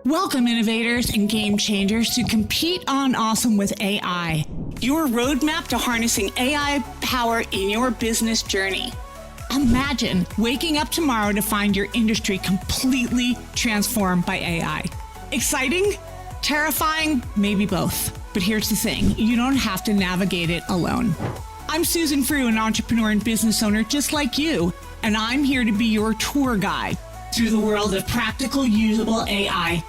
Welcome, innovators and game changers, to Compete on Awesome with AI, your roadmap to harnessing AI power in your business journey. Imagine waking up tomorrow to find your industry completely transformed by AI. Exciting? Terrifying? Maybe both. But here's the thing, you don't have to navigate it alone. I'm Susan Frew, an entrepreneur and business owner just like you, and I'm here to be your tour guide through the world of practical, usable AI.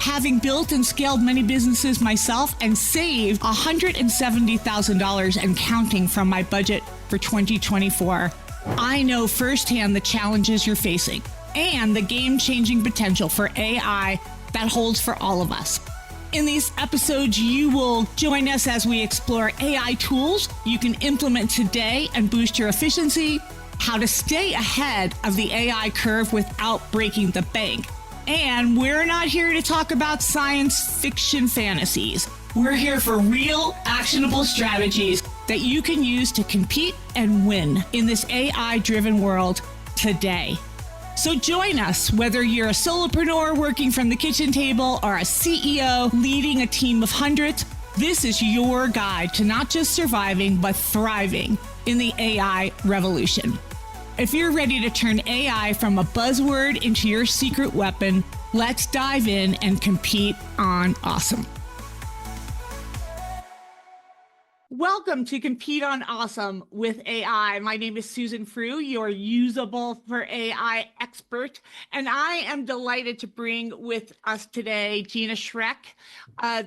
Having built and scaled many businesses myself and saved $170,000 and counting from my budget for 2024, I know firsthand the challenges you're facing and the game-changing potential for AI that holds for all of us. In these episodes, you will join us as we explore AI tools you can implement today and boost your efficiency, how to stay ahead of the AI curve without breaking the bank. And we're not here to talk about science fiction fantasies. We're here for real, actionable strategies that you can use to compete and win in this AI-driven world today. So join us, whether you're a solopreneur working from the kitchen table or a CEO leading a team of hundreds. This is your guide to not just surviving, but thriving in the AI revolution. If you're ready to turn AI from a buzzword into your secret weapon, let's dive in and compete on awesome. Welcome to Compete on Awesome with AI. My name is Susan Frew, your usable for AI expert, and I am delighted to bring with us today Gina Schreck,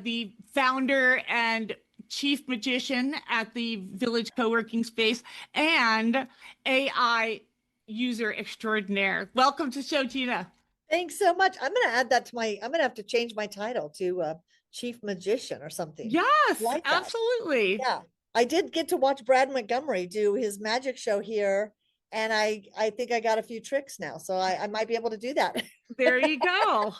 the founder and chief magician at the Village Co-working Space and AI user extraordinaire. Welcome to the show, Gina. Thanks so much. I'm going to add that to I'm going to have to change my title to chief magician or something. Yes, like absolutely. Yeah. I did get to watch Brad Montgomery do his magic show here. And I think I got a few tricks now, so I might be able to do that. There you go.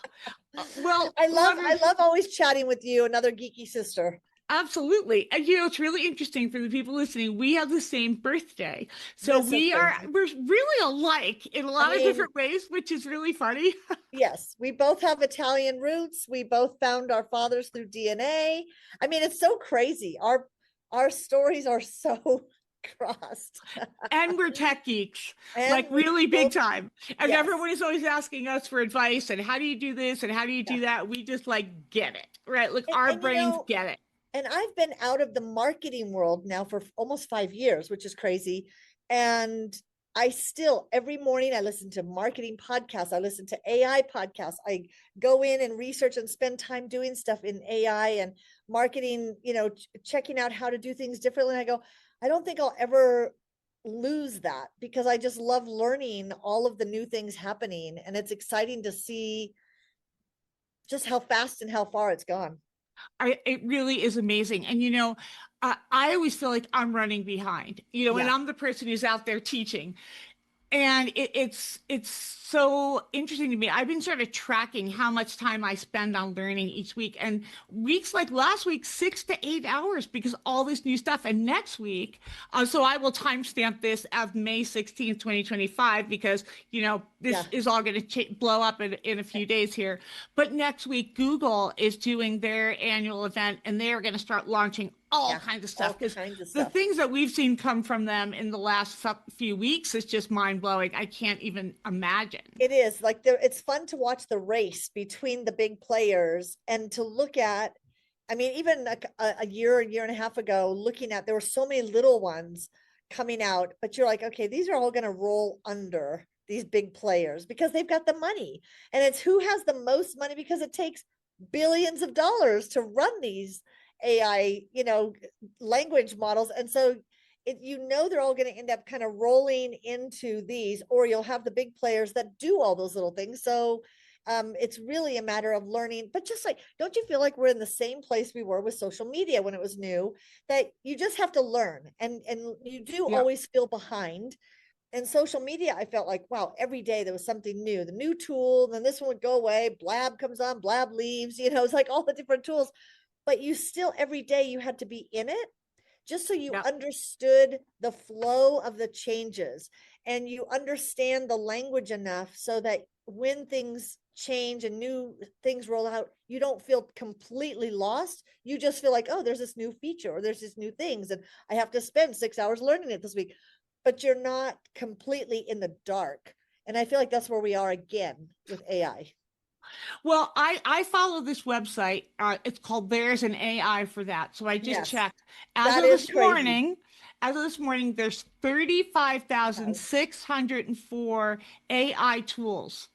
Well, I love always chatting with you, another geeky sister. Absolutely. And it's really interesting for the people listening. We have the same birthday. So we're really alike in a lot of different ways, which is really funny. Yes, we both have Italian roots. We both found our fathers through DNA. I mean, it's so crazy. Our stories are so crossed. And we're tech geeks, like really big time. And everyone is always asking us for advice and how do you do this and how do you do that? We just like get it, right? Like our brains get it. And I've been out of the marketing world now for almost 5 years, which is crazy. And I still, every morning I listen to marketing podcasts. I listen to AI podcasts. I go in and research and spend time doing stuff in AI and marketing, checking out how to do things differently. And I go, I don't think I'll ever lose that because I just love learning all of the new things happening. And it's exciting to see just how fast and how far it's gone. It really is amazing. And, I always feel like I'm running behind, and I'm the person who's out there teaching. And it's so interesting to me. I've been sort of tracking how much time I spend on learning each week, and weeks like last week, 6 to 8 hours because all this new stuff. And next week, so I will timestamp this as May 16th, 2025, because, this is all going to blow up in a few days here. But next week, Google is doing their annual event and they're going to start launching all kinds of stuff, because the things that we've seen come from them in the last few weeks is just mind-blowing. I can't even imagine. It is like it's fun to watch the race between the big players and to look at, even a year and a half ago, looking at, there were so many little ones coming out, but you're like, okay, these are all going to roll under these big players because they've got the money, and it's who has the most money, because it takes billions of dollars to run these AI, language models. And so they're all going to end up kind of rolling into these, or you'll have the big players that do all those little things. So it's really a matter of learning. But just like, don't you feel like we're in the same place we were with social media when it was new, that you just have to learn, and you do always feel behind. And social media, I felt like, wow, every day there was something new, the new tool, then this one would go away, Blab comes on, Blab leaves, it's like all the different tools. But you still, every day you had to be in it just so you understood the flow of the changes, and you understand the language enough so that when things change and new things roll out, you don't feel completely lost. You just feel like, oh, there's this new feature or there's this new things, and I have to spend 6 hours learning it this week. But you're not completely in the dark. And I feel like that's where we are again with AI. Well, I follow this website. It's called There's an AI for That. So I just Yes, checked. As that of is this crazy. morning, there's Wow. 35,604 AI tools.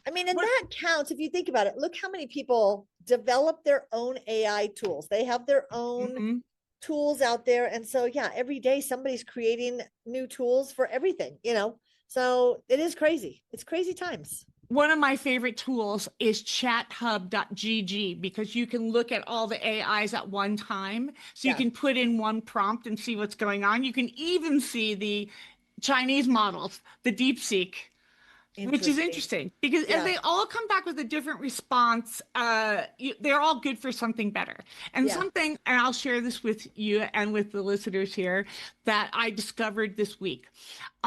I mean, and What? that counts if you think about it. Look how many people develop their own AI tools. They have their own Mhm. tools out there. And so, yeah, every day somebody's creating new tools for everything, you know? So it is crazy. It's crazy times. One of my favorite tools is chathub.gg because you can look at all the AIs at one time. So you Yeah. can put in one prompt and see what's going on. You can even see the Chinese models, the DeepSeek, which is Interesting. interesting because, and Yeah. they all come back with a different response. They're all good for something better. And Yeah. something, and I'll share this with you and with the listeners here, that I discovered this week.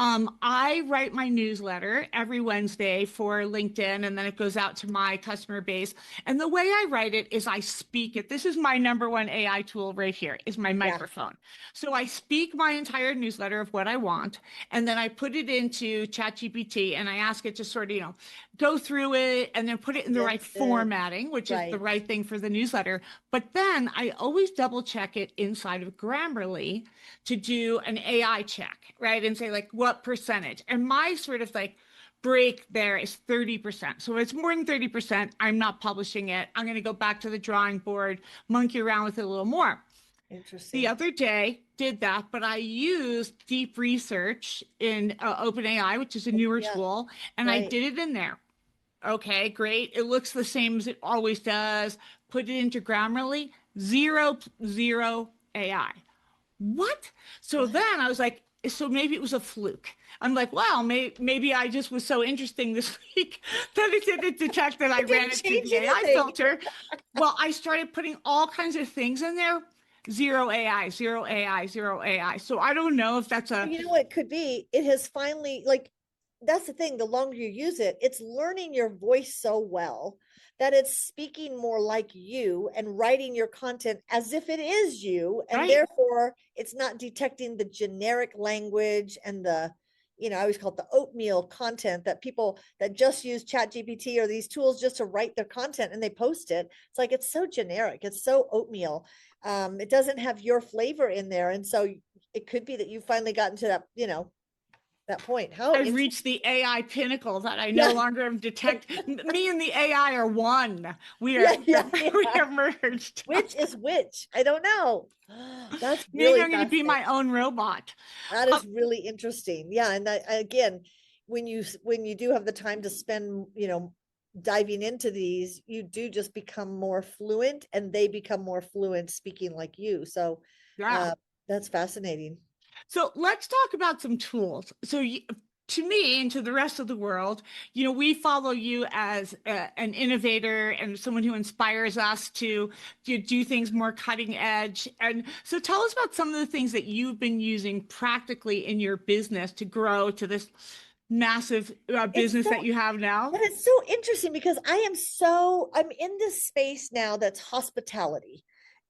I write my newsletter every Wednesday for LinkedIn, and then it goes out to my customer base. And the way I write it is I speak it. This is my number one AI tool right here, is my Yeah. microphone. So I speak my entire newsletter of what I want, and then I put it into ChatGPT, and I ask it to sort of, go through it and then put it in the right Condense it. formatting, which is the Right. right thing for the newsletter. But then I always double check it inside of Grammarly to do an AI check, right? And say, like, what percentage? And my sort of like break there is 30%. So if it's more than 30%, I'm not publishing it. I'm going to go back to the drawing board, monkey around with it a little more. The Interesting. other day did that, but I used deep research in OpenAI, which is a newer Yeah. tool, and I Right. did it in there. Okay, great. It looks the same as it always does. Put it into Grammarly, zero AI. What? So What? then I was like, so maybe it was a fluke. I'm like, wow, maybe I just was so interesting this week that it didn't detect that I It ran didn't it through change the AI anything. filter. Well, I started putting all kinds of things in there. Zero AI, zero AI, zero AI. So I don't know if that's Well, a you know what it could be? It has finally, like, that's the thing. The longer you use it, it's learning your voice so well that it's speaking more like you and writing your content as if it is you. And right. therefore, it's not detecting the generic language and I always call it the oatmeal content that people that just use Chat GPT or these tools just to write their content and they post it. It's like, it's so generic, it's so oatmeal. It doesn't have your flavor in there. And so it could be that you've finally gotten to that, that point. How I've interesting. reached the AI pinnacle that I no Yeah. longer am detect. Me and the AI are one. We are Yeah. Yeah. we Yeah. are merged. Which is which? I don't know. That's Maybe really I'm going to be fascinating. my own robot. That Uh, is really interesting. Yeah. And that, again, when you do have the time to spend, diving into these, you do just become more fluent and they become more fluent speaking like you. So yeah. uh that's fascinating. So let's talk about some tools. To me and to the rest of the world, we follow you as an innovator and someone who inspires us to do things more cutting edge. And so tell us about some of the things that you've been using practically in your business to grow to this massive It's business that so you have now. But it's so interesting because I'm in this space now that's hospitality,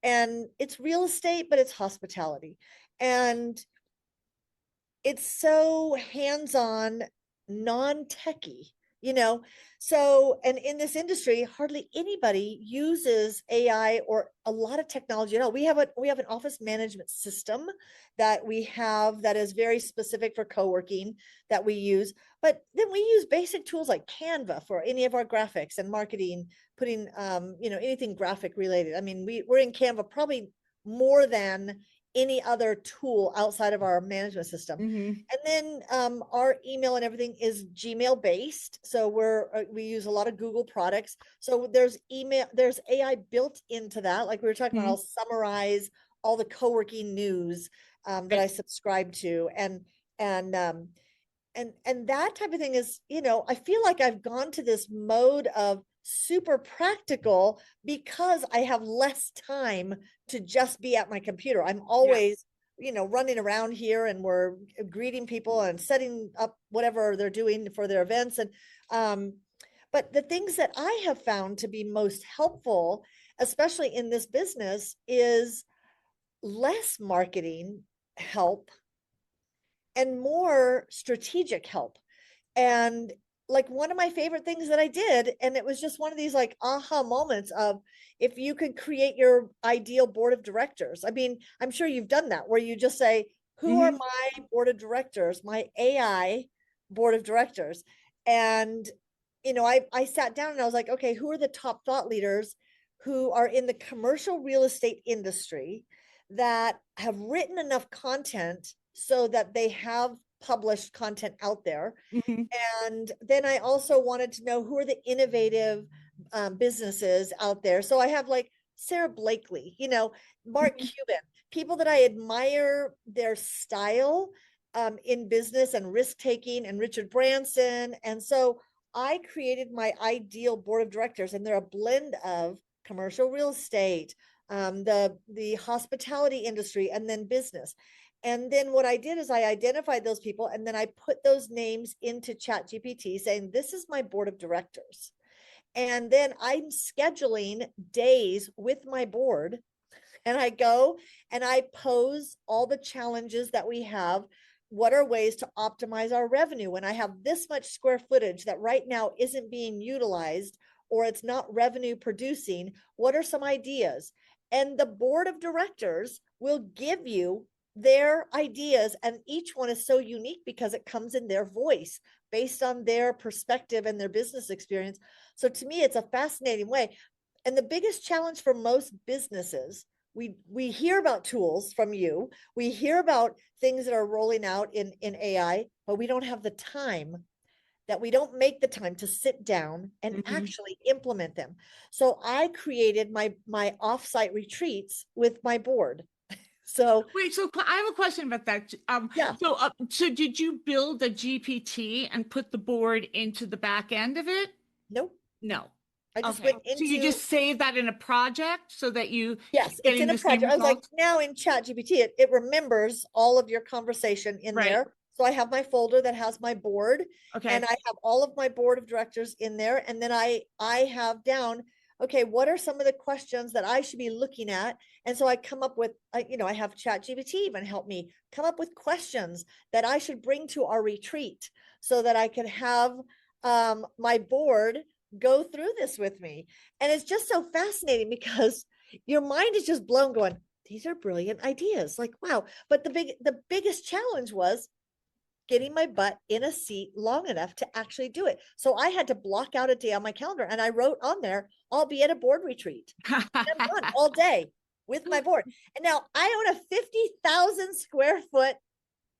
and it's real estate, but it's hospitality. And it's so hands-on, non-techy, you know. So, and in this industry, hardly anybody uses AI or a lot of technology at all. We have an office management system that we have that is very specific for co-working that we use. But then we use basic tools like Canva for any of our graphics and marketing, putting anything graphic related. I mean, we're in Canva probably more than any other tool outside of our management system. Hmm. And then our email and everything is Gmail based. So we use a lot of Google products. So there's AI built into that. Like we were talking about, I'll summarize all the co-working news that I subscribe to, and that type of thing is, I feel like I've gone to this mode of super practical because I have less time to just be at my computer. I'm Yeah. always running around here and we're greeting people and setting up whatever they're doing for their events. And but the things that I have found to be most helpful, especially in this business, is less marketing help and more strategic help. And like one of my favorite things that I did, and it was just one of these like aha moments of, if you could create your ideal board of directors. I mean, I'm sure you've done that where you just say, who are my board of directors, my AI board of directors? And, I sat down and I was like, okay, who are the top thought leaders who are in the commercial real estate industry that have written enough content so that they have published content out there? And then I also wanted to know, who are the innovative businesses out there. So I have like Sarah Blakely, Mark Cuban, people that I admire their style in business and risk taking, and Richard Branson. And so I created my ideal board of directors, and they're a blend of commercial real estate, the hospitality industry, and then business. And then what I did is I identified those people, and then I put those names into ChatGPT saying, this is my board of directors. And then I'm scheduling days with my board, and I go and I pose all the challenges that we have. What are ways to optimize our revenue when I have this much square footage that right now isn't being utilized, or it's not revenue producing? What are some ideas? And the board of directors will give you their ideas, and each one is so unique because it comes in their voice based on their perspective and their business experience. So to me, it's a fascinating way. And the biggest challenge for most businesses, we hear about tools from you, we hear about things that are rolling out in AI, but we don't have the time, that we don't make the time to sit down and actually implement them. So I created my offsite retreats with my board. So wait, so I have a question about that. yeah, So did you build a GPT and put the board into the back end of it? nope. No. I just Okay. went So you into, just save that in a project so that you yes, keep it's getting in a the same project. I was like, results? now in Chat GPT, it remembers all of your conversation in Right. there. So I have my folder that has my board, Okay. and I have all of my board of directors in there. And then I have down, okay, what are some of the questions that I should be looking at? And so I come up with, I have Chat GPT even help me come up with questions that I should bring to our retreat, so that I could have my board go through this with me. And it's just so fascinating because your mind is just blown going, these are brilliant ideas. Like, wow. But the biggest challenge was getting my butt in a seat long enough to actually do it. So I had to block out a day on my calendar, and I wrote on there, I'll be at a board retreat. I'm done all day with my board. And now I own a 50,000 square foot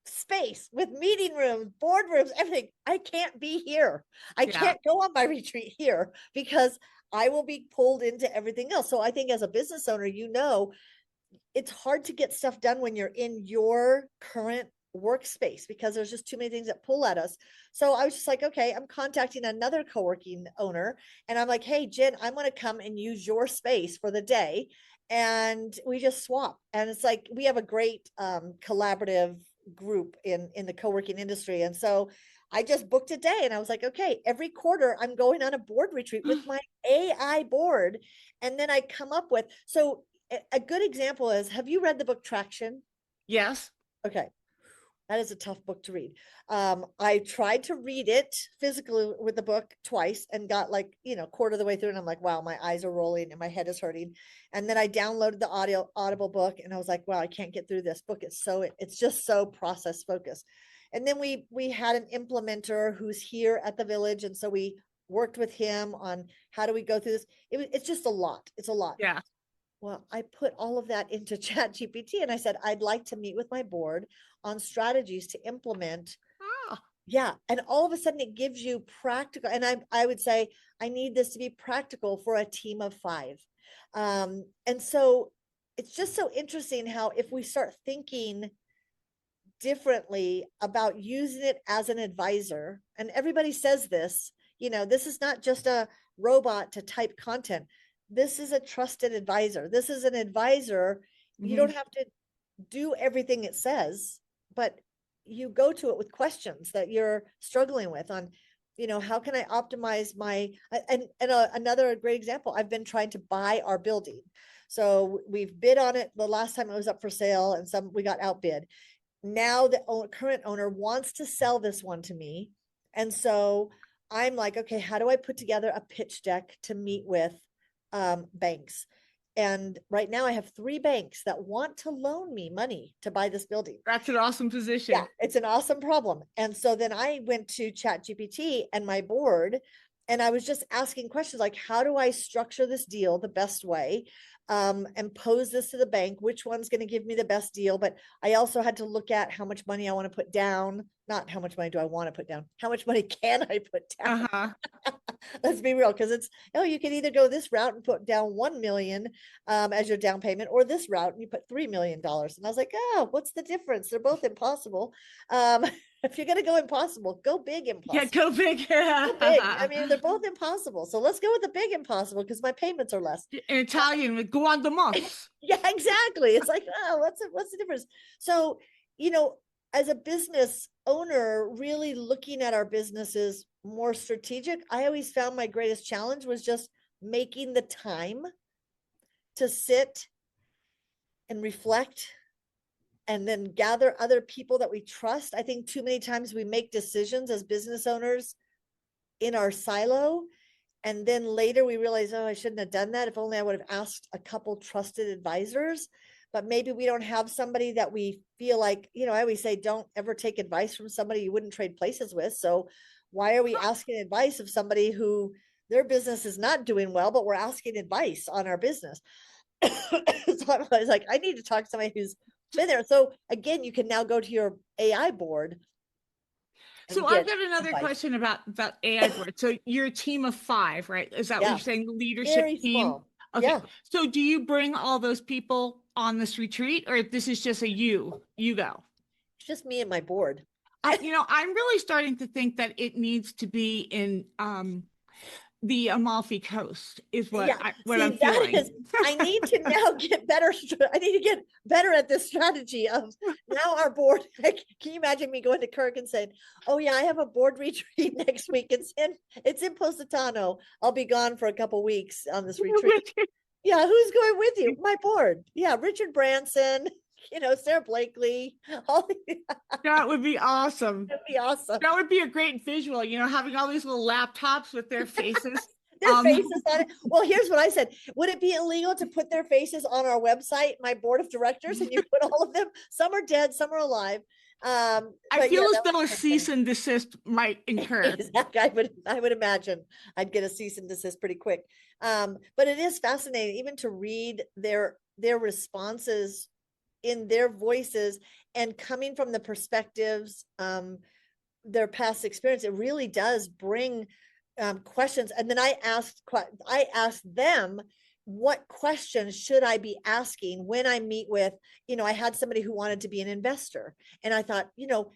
space with meeting rooms, boardrooms, everything. I can't be here. I Yeah. can't go on my retreat here because I will be pulled into everything else. So I think as a business owner, it's hard to get stuff done when you're in your current workspace because there's just too many things that pull at us. So I was just like, okay, I'm contacting another co-working owner, and I'm like, hey, Jen, I'm going to come and use your space for the day. And we just swap. And it's like, we have a great collaborative group in the co-working industry. And so I just booked a day, and I was like, okay, every quarter I'm going on a board retreat with my AI board. And then I come up with, so a good example is, have you read the book Traction? Yes. Okay. That is a tough book to read. I tried to read it physically with the book twice and got like, quarter of the way through, and I'm like, wow, my eyes are rolling and my head is hurting. And then I downloaded the audible book, and I was like, wow, I can't get through this book. It's just so process focused. And then we had an implementer who's here at the village. And so we worked with him on how do we go through this. It's just a lot. It's a lot. Yeah. Well, I put all of that into Chat GPT, and I said, I'd like to meet with my board on strategies to implement. Oh. Yeah. And all of a sudden it gives you practical. And I would say, I need this to be practical for a team of 5. And so it's just so interesting how, if we start thinking differently about using it as an advisor, and everybody says this, this is not just a robot to type content. This is a trusted advisor. This is an advisor. You don't have to do everything it says, but you go to it with questions that you're struggling with on, how can I optimize my, another great example, I've been trying to buy our building. So we've bid on it the last time it was up for sale, and we got outbid. Now the current owner wants to sell this one to me. And so I'm like, okay, how do I put together a pitch deck to meet with banks? And right now I have 3 banks that want to loan me money to buy this building. That's an awesome position. Yeah, it's an awesome problem. And so then I went to ChatGPT and my board, and I was just asking questions like, how do I structure this deal the best way? And pose this to the bank, which one's going to give me the best deal. But I also had to look at how much money I want to put down. Not how much money do I want to put down, how much money can I put down? Let's be real, because it's, you can either go this route and put down 1 million as your down payment, or this route and you put $3 million. And I was like, what's the difference? They're both impossible. If you're going to go impossible, go big impossible. Yeah, go big. Go big. I mean, they're both impossible. So let's go with the big impossible, because my payments are less. In Italian, with guardamos. Yeah, exactly. It's like, what's the difference? So, as a business owner, really looking at our businesses more strategic, I always found my greatest challenge was just making the time to sit and reflect, and then gather other people that we trust. I think too many times we make decisions as business owners in our silo, and then later we realize, I shouldn't have done that. If only I would have asked a couple trusted advisors. But maybe we don't have somebody that we feel like, I always say, don't ever take advice from somebody you wouldn't trade places with. So why are we asking advice of somebody who their business is not doing well, but we're asking advice on our business? So I was like, I need to talk to somebody who's been there. So again, you can now go to your AI board. So I've got another question about AI board. So you're a team of 5, right? Is that what you're saying? The leadership Very team? small. Okay. Yeah. So do you bring all those people on this retreat, or this is just a you go? It's just me and my board. I'm really starting to think that it needs to be in the Amalfi Coast is what I'm feeling. I need to now get better. I need to get better at this strategy of now our board. Can you imagine me going to Kirk and saying, oh yeah, I have a board retreat next week. It's in Positano. I'll be gone for a couple weeks on this retreat. Yeah. Who's going with you? My board. Yeah. Richard Branson, Sarah Blakely. That would be awesome. That'd be awesome. That would be a great visual, having all these little laptops with their faces. Their faces on it. Well, here's what I said. Would it be illegal to put their faces on our website, my board of directors, and you put all of them? Some are dead, some are alive. I feel as though a cease and desist might incur. Exactly. I would imagine I'd get a cease and desist pretty quick. But it is fascinating even to read their responses in their voices and coming from the perspectives, their past experience. It really does bring questions. And then I asked them, what questions should I be asking when I meet with, I had somebody who wanted to be an investor. And I thought,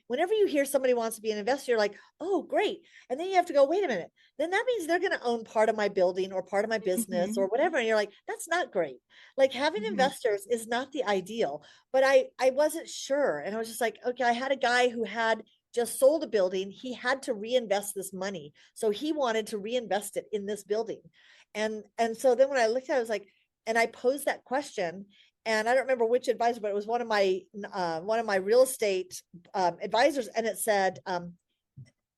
whenever you hear somebody wants to be an investor, you're like, oh, great. And then you have to go, wait a minute. Then that means they're going to own part of my building or part of my business or whatever. And you're like, that's not great. Like having investors is not the ideal, but I wasn't sure. And I was just like, okay, I had a guy who had just sold a building. He had to reinvest this money. So he wanted to reinvest it in this building. And so then when I looked at it, I was like, and I posed that question, and I don't remember which advisor, but it was one of my real estate advisors. And it said,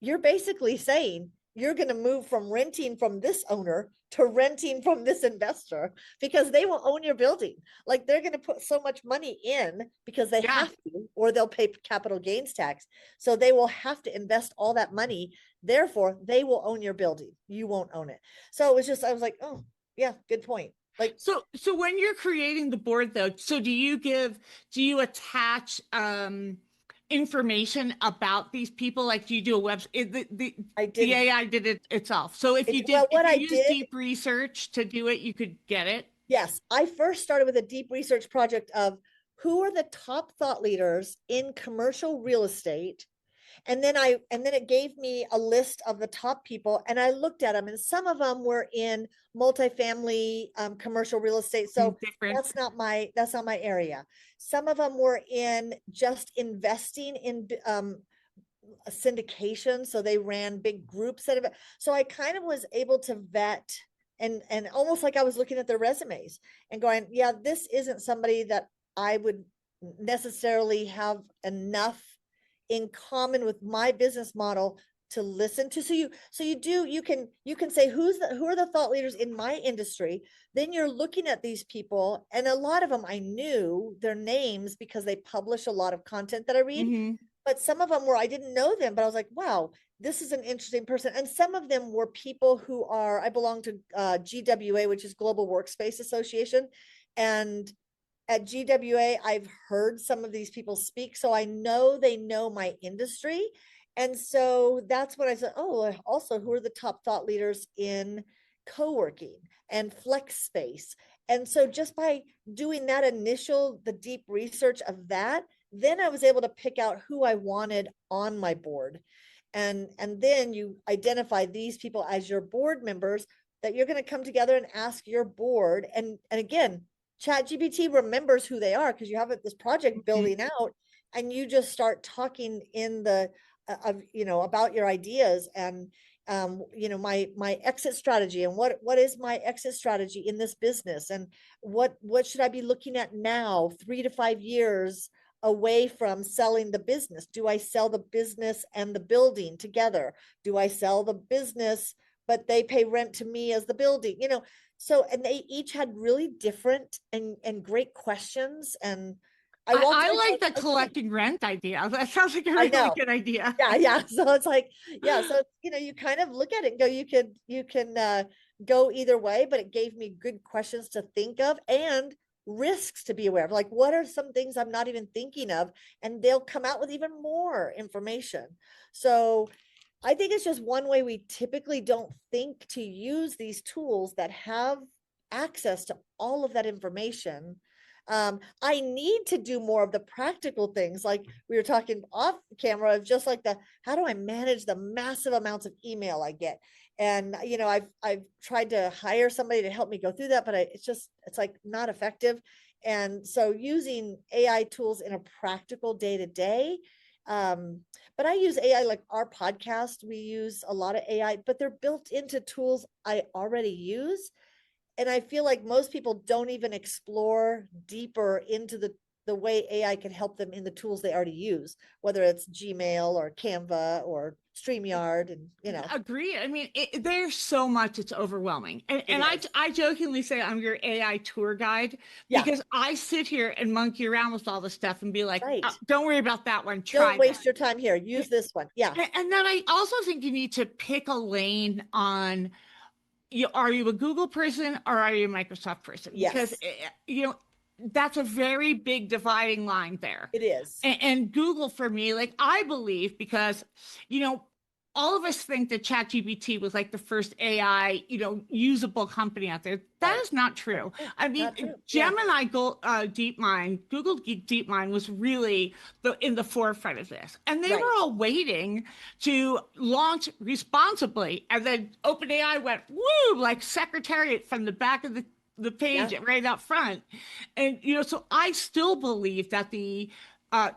you're basically saying you're going to move from renting from this owner to renting from this investor, because they will own your building. Like they're going to put so much money in because they have to, or they'll pay capital gains tax. So they will have to invest all that money. Therefore, they will own your building. You won't own it. So it was just, I was like, oh yeah, good point. Like, so when you're creating the board though, so do you attach, information about these people? Like, do you do a website? The AI did it itself. So if you use deep research to do it, you could get it. Yes. I first started with a deep research project of who are the top thought leaders in commercial real estate And then it gave me a list of the top people, and I looked at them, and some of them were in multifamily, commercial real estate. So Different. that's not my area. Some of them were in just investing in, a syndication. So they ran big groups so I kind of was able to vet, and almost like I was looking at their resumes and going, yeah, this isn't somebody that I would necessarily have enough in common with my business model to listen to. You can say, who are the thought leaders in my industry? Then you're looking at these people, and a lot of them I knew their names because they publish a lot of content that I read. Mm-hmm. But some of them were, I didn't know them, but I was like, wow, this is an interesting person. And some of them were people who I belong to GWA, which is Global Workspace Association. And at GWA, I've heard some of these people speak. So I know they know my industry. And so that's when I said, oh, also, who are the top thought leaders in co-working and flex space? And so just by doing that the deep research of that, then I was able to pick out who I wanted on my board. And then you identify these people as your board members that you're going to come together and ask your board. And again, ChatGPT remembers who they are because you have this project building out, and you just start talking in about your ideas and my exit strategy, and what is my exit strategy in this business, and what should I be looking at now, 3 to 5 years away from selling the business? Do I sell the business and the building together? Do I sell the business, but they pay rent to me as the building? So, and they each had really different and great questions. And I like the collecting rent idea. That sounds like a really good idea. Yeah. So it's like, yeah. So, you kind of look at it and go, you can go either way, but it gave me good questions to think of and risks to be aware of. Like, what are some things I'm not even thinking of? And they'll come out with even more information. So I think it's just one way we typically don't think to use these tools that have access to all of that information. I need to do more of the practical things, like we were talking off camera, of just like how do I manage the massive amounts of email I get? And I've tried to hire somebody to help me go through that, but it's like not effective. And so using AI tools in a practical day to day. But I use AI, like our podcast, we use a lot of AI, but they're built into tools I already use. And I feel like most people don't even explore deeper into the way AI can help them in the tools they already use, whether it's Gmail or Canva or StreamYard, and Agree. I mean, there's so much, it's overwhelming. And I jokingly say I'm your AI tour guide because I sit here and monkey around with all this stuff and be like, don't worry about that one. Don't waste your time here. Use this one. Yeah. And then I also think you need to pick a lane on, are you a Google person or are you a Microsoft person? Yes. Because, that's a very big dividing line there. It is. And Google, for me, like, I believe, because, all of us think that ChatGPT was like the first AI, usable company out there. That is not true. I mean, Gemini DeepMind, Google DeepMind was really in the forefront of this. And they were all waiting to launch responsibly. And then OpenAI went, woo, like Secretariat from the back of the page right up front. And, so I still believe that the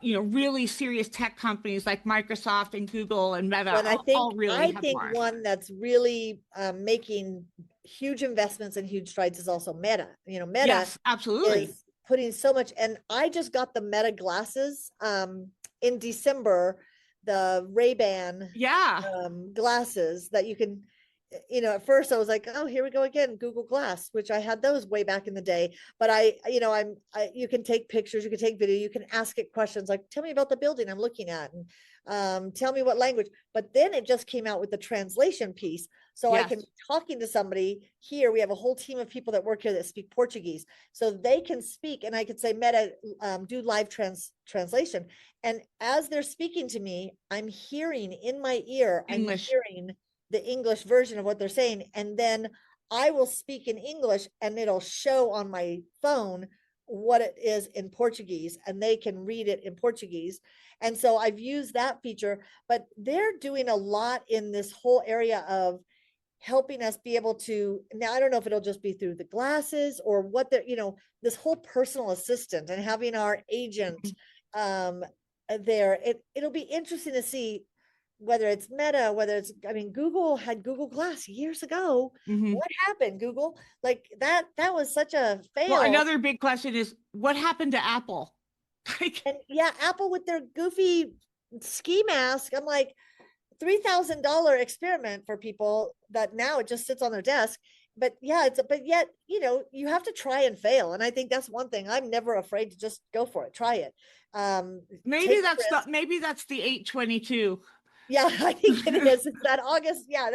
really serious tech companies like Microsoft and Google and Meta all really have more. One that's really making huge investments and huge strides is also Meta. Meta, yes, absolutely, is putting so much. And I just got the Meta glasses in December, the Ray-Ban glasses that you can. At first I was like, oh, here we go again, Google Glass, which I had those way back in the day. But you can take pictures, you can take video, you can ask it questions like, tell me about the building I'm looking at, and tell me what language. But then it just came out with the translation piece. So I can be talking to somebody here. We have a whole team of people that work here that speak Portuguese. So they can speak, and I could say, Meta, do live translation. And as they're speaking to me, I'm hearing in my ear, English. I'm hearing the English version of what they're saying. And then I will speak in English and it'll show on my phone what it is in Portuguese, and they can read it in Portuguese. And so I've used that feature, but they're doing a lot in this whole area of helping us be able to, now I don't know if it'll just be through the glasses or what they're, this whole personal assistant and having our agent there. It'll be interesting to see whether it's Meta, whether it's, I mean, Google had Google Glass years ago. What happened, Google? Like that was such a fail. Well, another big question is what happened to Apple? And yeah, Apple with their goofy ski mask. I'm like, $3,000 experiment for people that now it just sits on their desk. But yeah, but yet, you have to try and fail. And I think that's one thing. I'm never afraid to just go for it. Try it. Maybe that's the 822. Yeah, I think it is. It's that August. Yeah,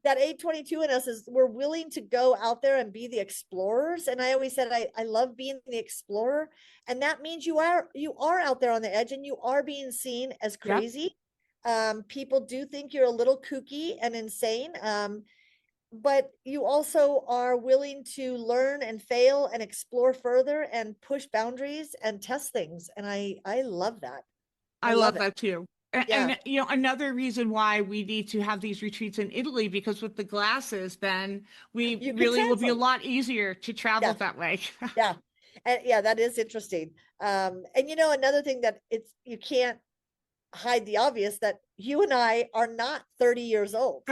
that 822 in us is we're willing to go out there and be the explorers. And I always said I love being the explorer. And that means you are out there on the edge and you are being seen as crazy. Yep. People do think you're a little kooky and insane. But you also are willing to learn and fail and explore further and push boundaries and test things. And I love that. I love that too. Yeah. And another reason why we need to have these retreats in Italy, because with the glasses, then we really will be a lot easier to travel that way. Yeah. And yeah, that is interesting. And another thing that you can't hide the obvious, that you and I are not 30 years old.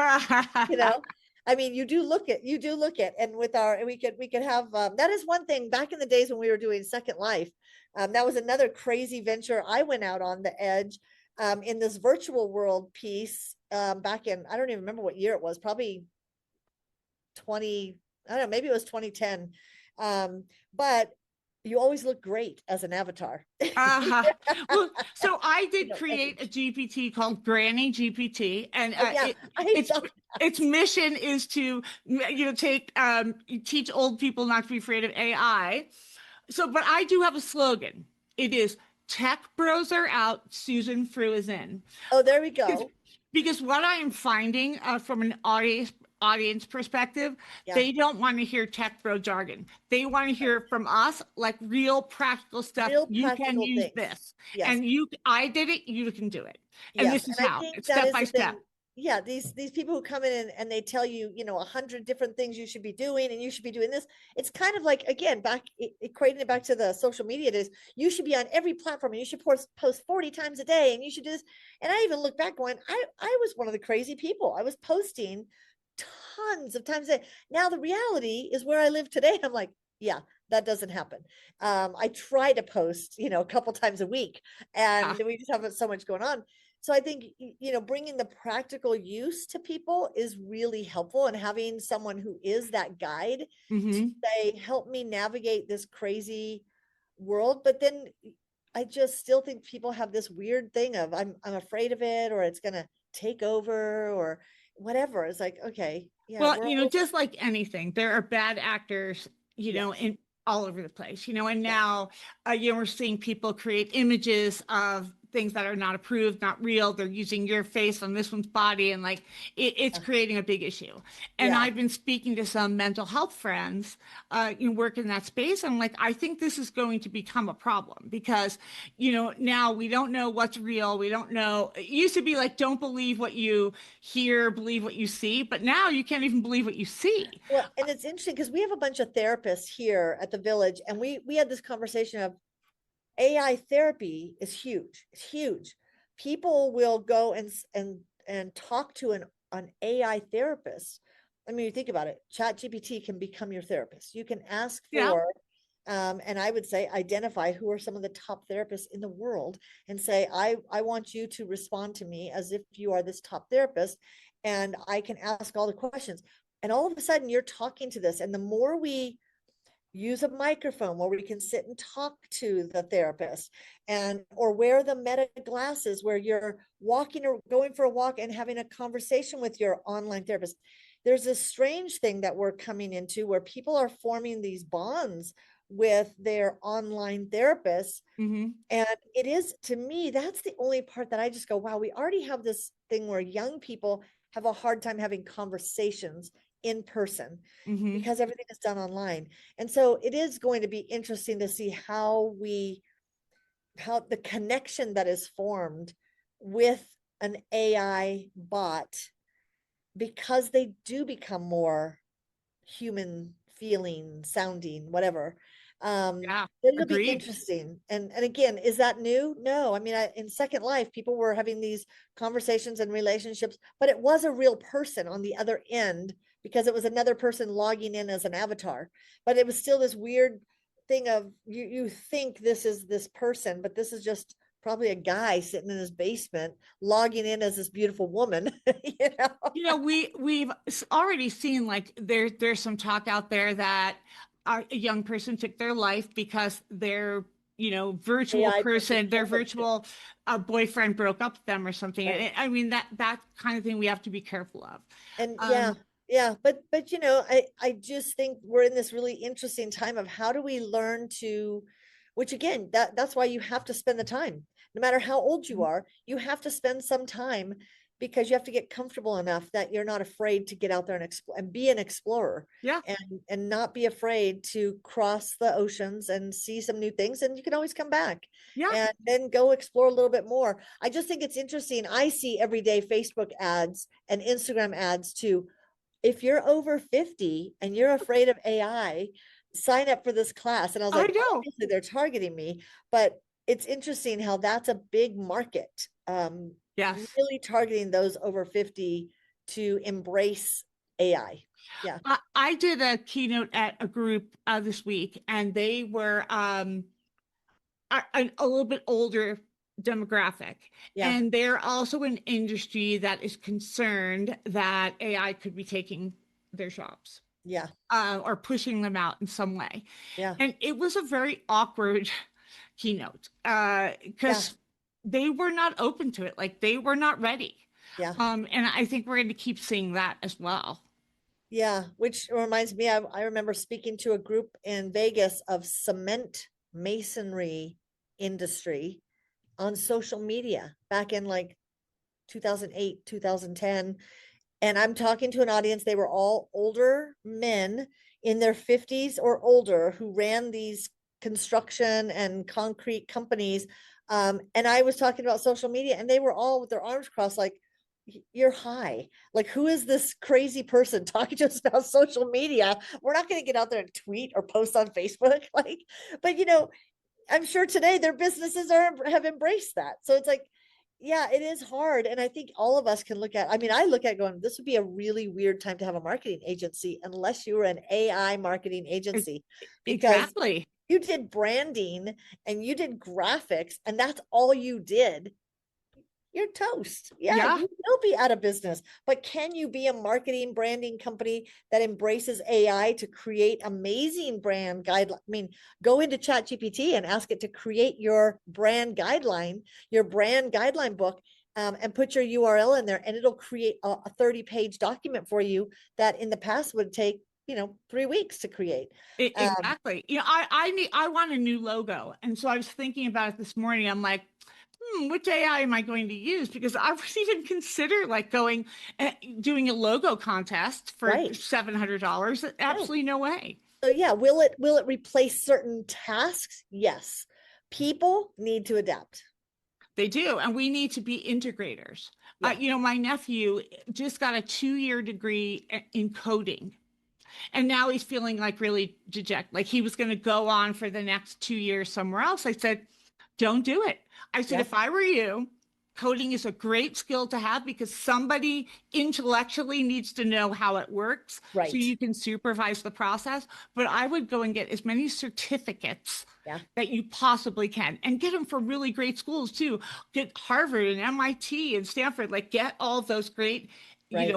I mean, you do look it, and with we could have, that is one thing back in the days when we were doing Second Life. That was another crazy venture I went out on the edge, in this virtual world piece, back in, I don't even remember what year it was, probably I don't know, maybe it was 2010. But you always look great as an avatar. Well, so I did create a GPT called Granny GPT, and its mission is to teach old people not to be afraid of AI. So, but I do have a slogan. It is "Tech bros are out, Susan Frew is in." Oh, there we go. Because what I am finding from an audience perspective, they don't want to hear tech bro jargon. They want to hear from us like real practical stuff. You can use this. Yes. And I did it, you can do it. And this is how. It's step by step. Yeah, these people who come in and they tell you, 100 different things you should be doing and you should be doing this. It's kind of like, again, equating it back to the social media days. You should be on every platform and you should post 40 times a day and you should do this. And I even look back going, I was one of the crazy people. I was posting tons of times a day. Now the reality is where I live today. I'm like, yeah, that doesn't happen. I try to post, a couple times a week, and we just have so much going on. So I think, bringing the practical use to people is really helpful, and having someone who is that guide to say, help me navigate this crazy world. But then I just still think people have this weird thing of I'm afraid of it, or it's going to take over, or whatever. It's like, okay. Yeah. Well, just like anything, there are bad actors, in all over the place, and now, we're seeing people create images of things that are not approved, not real. They're using your face on this one's body, and like it's creating a big issue. And I've been speaking to some mental health friends, work in that space. I'm like, I think this is going to become a problem because, now we don't know what's real. We don't know. It used to be like, don't believe what you hear, believe what you see. But now you can't even believe what you see. Well, and it's interesting because we have a bunch of therapists here at the Village, and we had this conversation of, AI therapy is huge. It's huge. People will go and talk to an AI therapist. I mean, you think about it, ChatGPT can become your therapist. You can ask for, and I would say, identify who are some of the top therapists in the world and say, I want you to respond to me as if you are this top therapist. And I can ask all the questions. And all of a sudden you're talking to this. And the more we use a microphone where we can sit and talk to the therapist, or wear the Meta glasses where you're walking or going for a walk and having a conversation with your online therapist. There's this strange thing that we're coming into where people are forming these bonds with their online therapists. And it is, to me, that's the only part that I just go, wow, we already have this thing where young people have a hard time having conversations in person Mhm. because everything is done online. And so it is going to be interesting to see how the connection that is formed with an AI bot, because they do become more human feeling, sounding, whatever. Yeah, It'll be agreed. interesting. And again, is that new? No. I mean, in Second Life, people were having these conversations and relationships, but it was a real person on the other end because it was another person logging in as an avatar. But it was still this weird thing of you think this is this person, but this is just probably a guy sitting in his basement logging in as this beautiful woman, you know? We've already seen like there's some talk out there that a young person took their life because their virtual AI person person, their told them to. virtual boyfriend broke up with them or something. Right. And I mean that kind of thing we have to be careful of. And yeah, Um, yeah, but I just think we're in this really interesting time of how do we learn to, which again, that's why you have to spend the time. No matter how old you are, you have to spend some time because you have to get comfortable enough that you're not afraid to get out there and explore and be an explorer yeah, and not be afraid to cross the oceans and see some new things. And you can always come back yeah. and then go explore a little bit more. I just think it's interesting. I see everyday Facebook ads and Instagram ads too. If you're over 50 and you're afraid of AI, sign up for this class. And I was I like, know. obviously they're targeting me, but it's interesting how that's a big market. Yes. Really targeting those over 50 to embrace AI. Yeah. I did a keynote at a group this week, and they were a little bit older demographic. Yeah. And they're also an industry that is concerned that AI could be taking their jobs Yeah. or pushing them out in some way. Yeah. And it was a very awkward keynote Yeah. because they were not open to it. Like they were not ready. Yeah. And I think we're going to keep seeing that as well. Yeah. Which reminds me, I remember speaking to a group in Vegas of cement masonry industry on social media back in like 2008, 2010. And I'm talking to an audience, they were all older men in their 50s or older who ran these construction and concrete companies. And I was talking about social media, and they were all with their arms crossed, like, you're high. Like, who is this crazy person talking to us about social media? We're not going to get out there and tweet or post on Facebook. Like, but I'm sure today their businesses have embraced that. So it's like, yeah, it is hard. And I think all of us can look at, I mean, I look at going, this would be a really weird time to have a marketing agency unless you were an AI marketing E- agency, because Exactly. you did branding and you did graphics and that's all you did. You're toast. Yeah, Yeah. you will be out of business. But can you be a marketing branding company that embraces AI to create amazing brand guidelines? I mean, go into ChatGPT and ask it to create your brand guideline, your brand guideline book, and put your URL in there, and it'll create a 30-page document for you that in the past would take 3 weeks to create. Exactly. I want a new logo. And so I was thinking about it this morning. I'm like, which AI am I going to use? Because I wouldn't even consider like going doing a logo contest for Right. $700. No. Absolutely no way. So yeah, will it replace certain tasks? Yes. People need to adapt. They do. And we need to be integrators. Yeah. My nephew just got a 2-year degree in coding. And now he's feeling like really dejected. Like he was going to go on for the next 2 years somewhere else. I said, don't do it. I said, Yeah. if I were you, coding is a great skill to have because somebody intellectually needs to know how it works so Right. you can supervise the process. But I would go and get as many certificates Yeah. that you possibly can and get them from really great schools too. Get Harvard and MIT and Stanford, like get all those great, Right.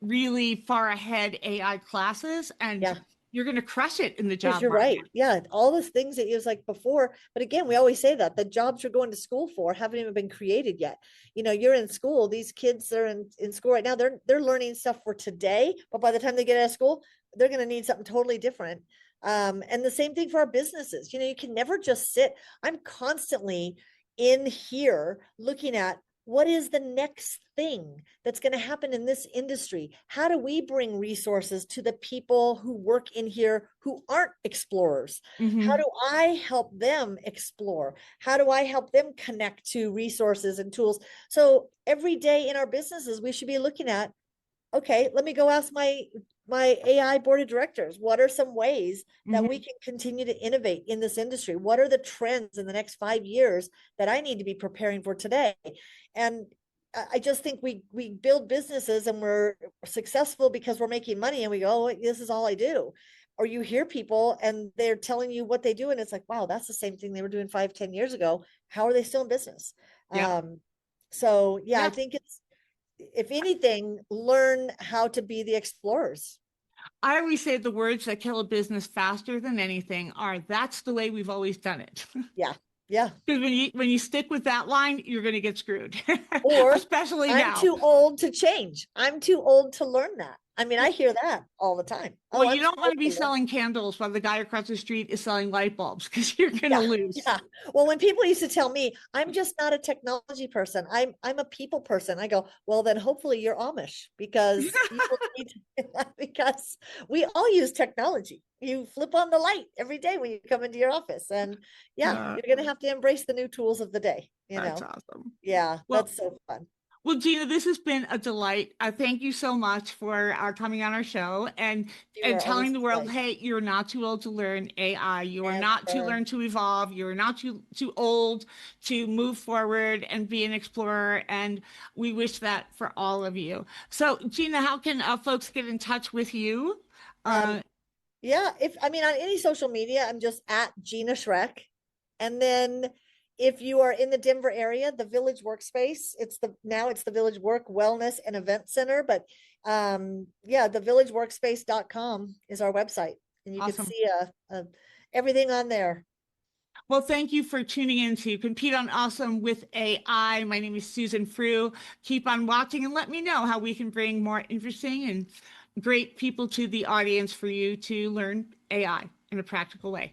really far ahead AI classes, and Yeah. you're going to crush it in the Because job you're market. right. Yeah. All those things that you was like before. But again, we always say that the jobs you're going to school for haven't even been created yet. You're in school. These kids are in school right now. They're learning stuff for today, but by the time they get out of school, they're going to need something totally different. And the same thing for our businesses. You can never just sit. I'm constantly in here looking at what is the next thing that's going to happen in this industry? How do we bring resources to the people who work in here who aren't explorers? How do I help them explore? How do I help them connect to resources and tools? So every day in our businesses, we should be looking at, okay, let me go ask my AI board of directors, what are some ways that we can continue to innovate in this industry? What are the trends in the next 5 years that I need to be preparing for today? And I just think we build businesses and we're successful because we're making money and we go, oh, this is all I do. Or you hear people and they're telling you what they do. And it's like, wow, that's the same thing they were doing 5-10 years ago. How are they still in business? Yeah. So yeah, Yeah. I think it's, if anything, learn how to be the explorers. I always say the words that kill a business faster than anything are, that's the way we've always done it. Yeah. Yeah. Because when you stick with that line, you're going to get screwed. Or especially I'm now. too old to change. I'm too old to learn that. I mean, I hear that all the time. Well, Oh, you don't want to be selling candles while the guy across the street is selling light bulbs, because you're going to lose. Yeah. Well, when people used to tell me, I'm just not a technology person, I'm a people person, I go, well, then hopefully you're Amish, because you will need to, because we all use technology. You flip on the light every day when you come into your office, and you're going to have to embrace the new tools of the day. That's awesome. Yeah, well, that's so fun. Well, Gina, this has been a delight. Thank you so much for coming on our show and telling the world, hey, you're not too old to learn AI. You are not too learn to evolve. You're not too old to move forward and be an explorer. And we wish that for all of you. So, Gina, how can folks get in touch with you? Yeah, on any social media, I'm just at Gina Schreck. And then if you are in the Denver area, the Village Workspace, it's the Village Work Wellness and Event Center, but thevillageworkspace.com is our website, and you can see everything on there. Well, thank you for tuning in to Compete on Awesome with AI. My name is Susan Frew. Keep on watching and let me know how we can bring more interesting and great people to the audience for you to learn AI in a practical way.